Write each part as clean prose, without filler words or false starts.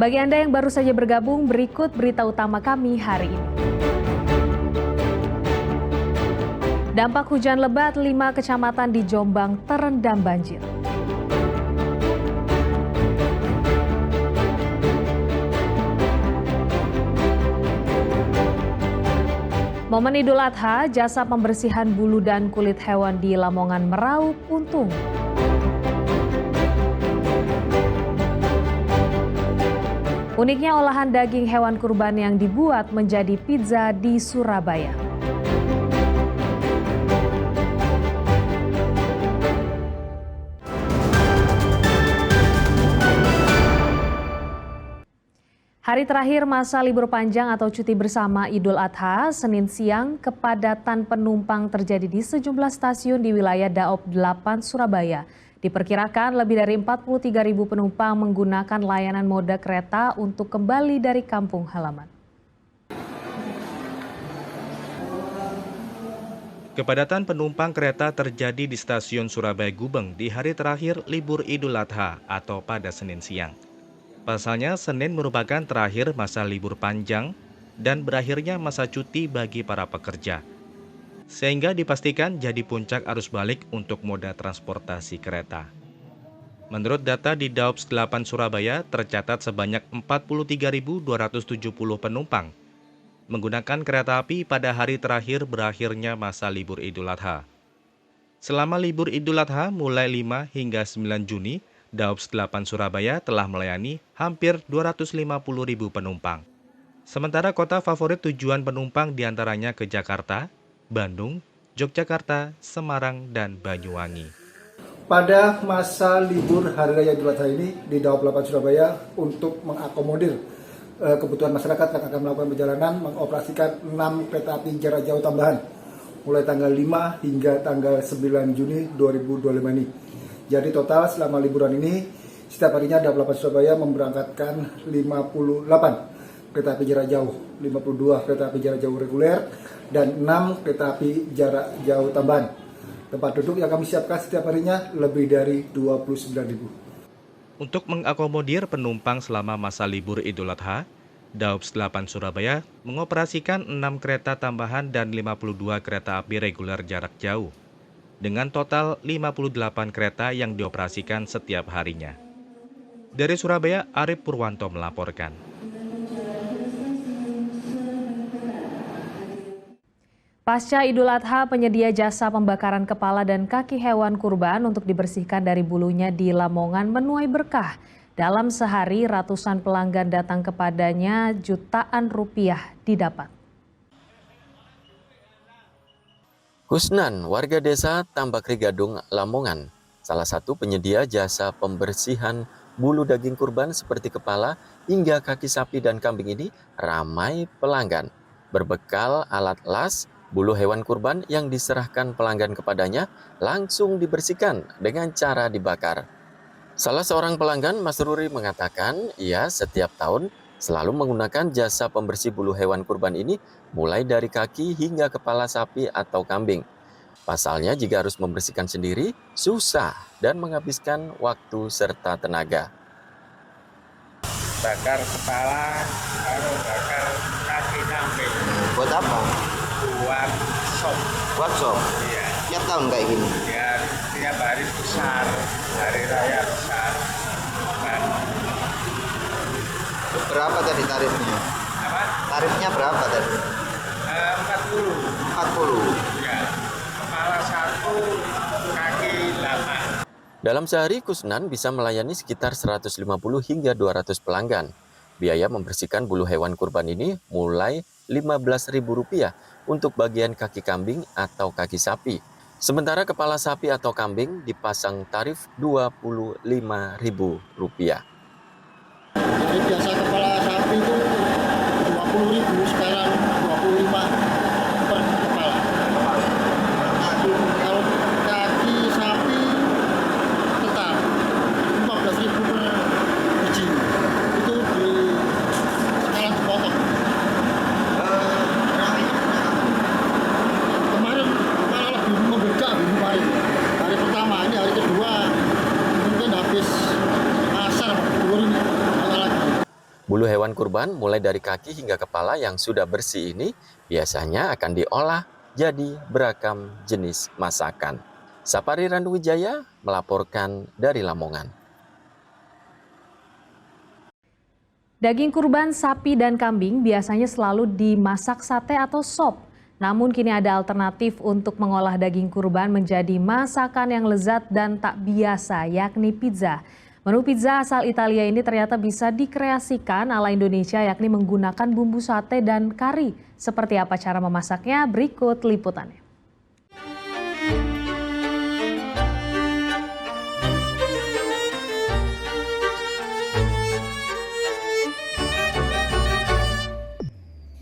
Bagi Anda yang baru saja bergabung, berikut berita utama kami hari ini. Dampak hujan lebat, 5 kecamatan di Jombang terendam banjir. Momen Idul Adha, jasa pembersihan bulu dan kulit hewan di Lamongan meraup untung. Uniknya olahan daging hewan kurban yang dibuat menjadi pizza di Surabaya. Hari terakhir masa libur panjang atau cuti bersama Idul Adha, Senin siang, kepadatan penumpang terjadi di sejumlah stasiun di wilayah Daop 8 Surabaya. Diperkirakan lebih dari 43.000 penumpang menggunakan layanan moda kereta untuk kembali dari kampung halaman. Kepadatan penumpang kereta terjadi di stasiun Surabaya Gubeng di hari terakhir libur Idul Adha atau pada Senin siang. Pasalnya, Senin merupakan terakhir masa libur panjang dan berakhirnya masa cuti bagi para pekerja. Sehingga dipastikan jadi puncak arus balik untuk moda transportasi kereta. Menurut data di Daops 8 Surabaya, tercatat sebanyak 43.270 penumpang menggunakan kereta api pada hari terakhir berakhirnya masa libur Idul Adha. Selama libur Idul Adha mulai 5 hingga 9 Juni, Daops 8 Surabaya telah melayani hampir 250.000 penumpang. Sementara kota favorit tujuan penumpang diantaranya ke Jakarta, Bandung, Yogyakarta, Semarang, dan Banyuwangi. Pada masa libur Hari Raya Idul Adha ini di Daops 8 Surabaya untuk mengakomodir kebutuhan masyarakat yang akan melakukan perjalanan mengoperasikan 6 kereta api jarak jauh tambahan mulai tanggal 5 hingga tanggal 9 Juni 2025 ini. Jadi total selama liburan ini setiap harinya Daops 8 Surabaya memberangkatkan 58 kereta api jarak jauh, 52 kereta api jarak jauh reguler, dan 6 kereta api jarak jauh tambahan. Tempat duduk yang kami siapkan setiap harinya lebih dari 29.000. Untuk mengakomodir penumpang selama masa libur Idul Adha, Daops 8 Surabaya mengoperasikan 6 kereta tambahan dan 52 kereta api reguler jarak jauh, dengan total 58 kereta yang dioperasikan setiap harinya. Dari Surabaya, Arif Purwanto melaporkan. Pasca Idul Adha, penyedia jasa pembakaran kepala dan kaki hewan kurban untuk dibersihkan dari bulunya di Lamongan menuai berkah. Dalam sehari, ratusan pelanggan datang kepadanya, jutaan rupiah didapat. Kusnan, warga desa Tambakri Gadung, Lamongan, salah satu penyedia jasa pembersihan bulu daging kurban seperti kepala hingga kaki sapi dan kambing ini ramai pelanggan. Berbekal alat las, bulu hewan kurban yang diserahkan pelanggan kepadanya langsung dibersihkan dengan cara dibakar. Salah seorang pelanggan, Mas Ruri, mengatakan ia setiap tahun selalu menggunakan jasa pembersih bulu hewan kurban ini mulai dari kaki hingga kepala sapi atau kambing. Pasalnya jika harus membersihkan sendiri, susah dan menghabiskan waktu serta tenaga. Bakar kepala, lalu bakar kaki kambing. Buat apa? Buat sop. Buat sop? Iya. Tiap tahun kayak gini? Ya, tiap hari besar, hari raya besar. Kan. Berapa tadi tarifnya? Apa? Tarifnya berapa tadi? 40. 40. Ya, kepala 1, kaki 8. Dalam sehari, Kusnan bisa melayani sekitar 150 hingga 200 pelanggan. Biaya membersihkan bulu hewan kurban ini mulai Rp15.000 untuk bagian kaki kambing atau kaki sapi. Sementara kepala sapi atau kambing dipasang tarif Rp25.000. Jadi biasa kepala sapi itu 20.000, sekarang 25 per kepala. Kalau kaki sapi tetap 15.000 per biji. Itu sekarang dipotong. Kemarin malah lebih membeda kemarin. Hari pertama, ini hari kedua mungkin habis asar turun lagi. Bulu hewan kurban mulai dari kaki hingga kepala yang sudah bersih ini biasanya akan diolah jadi beragam jenis masakan. Sapari Randuwijaya melaporkan dari Lamongan. Daging kurban sapi dan kambing biasanya selalu dimasak sate atau sop. Namun kini ada alternatif untuk mengolah daging kurban menjadi masakan yang lezat dan tak biasa, yakni pizza. Menu pizza asal Italia ini ternyata bisa dikreasikan ala Indonesia, yakni menggunakan bumbu sate dan kari. Seperti apa cara memasaknya? Berikut liputannya.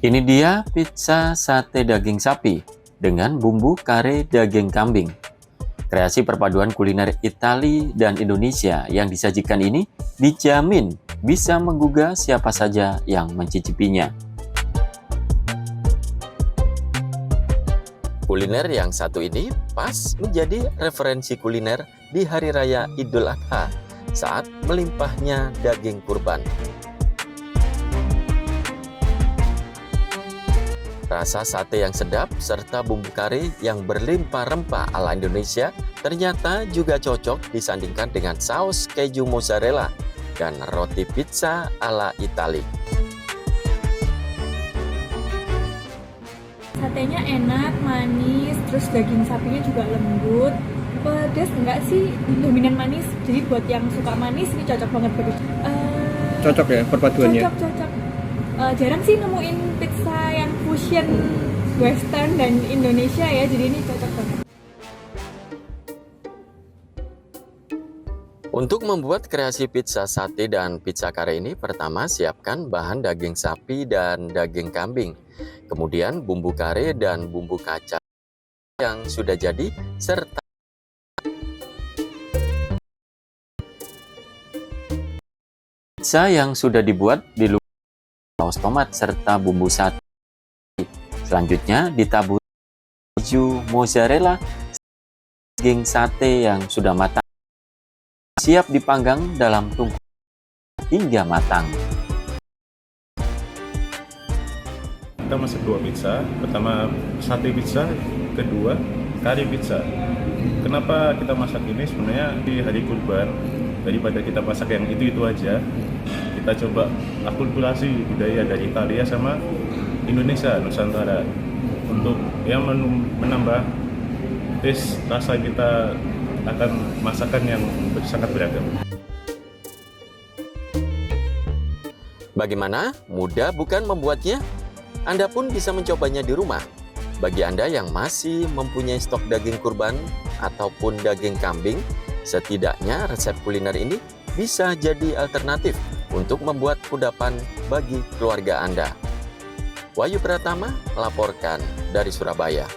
Ini dia pizza sate daging sapi dengan bumbu kare daging kambing. Kreasi perpaduan kuliner Italia dan Indonesia yang disajikan ini dijamin bisa menggugah siapa saja yang mencicipinya. Kuliner yang satu ini pas menjadi referensi kuliner di Hari Raya Idul Adha saat melimpahnya daging kurban. Rasa sate yang sedap serta bumbu kari yang berlimpah rempah ala Indonesia ternyata juga cocok disandingkan dengan saus keju mozzarella dan roti pizza ala Italia. Satenya enak, manis, terus daging sapinya juga lembut. Pedas enggak sih, dominan manis. Jadi buat yang suka manis ini cocok banget buat itu. Cocok ya perpaduannya? Cocok. Jarang sih nemuin pizza yang fusion western dan Indonesia ya, jadi ini cocok banget. Untuk membuat kreasi pizza sate dan pizza kare ini, pertama siapkan bahan daging sapi dan daging kambing. Kemudian bumbu kare dan bumbu kacang yang sudah jadi, serta pizza yang sudah dibuat di saus tomat serta bumbu sate. Selanjutnya ditaburi keju mozzarella, daging sate yang sudah matang, siap dipanggang dalam tungku hingga matang. Kita masak 2 pizza, pertama sate pizza, kedua kari pizza. Kenapa kita masak ini? Sebenarnya di hari kurban, daripada kita masak yang itu aja, kita coba akulturasi budaya dari Italia sama Indonesia, Nusantara, untuk yang menambah taste rasa kita akan masakan yang sangat beragam. Bagaimana? Mudah bukan membuatnya? Anda pun bisa mencobanya di rumah. Bagi Anda yang masih mempunyai stok daging kurban ataupun daging kambing, setidaknya resep kuliner ini bisa jadi alternatif untuk membuat kudapan bagi keluarga Anda. Wahyu Pratama melaporkan dari Surabaya.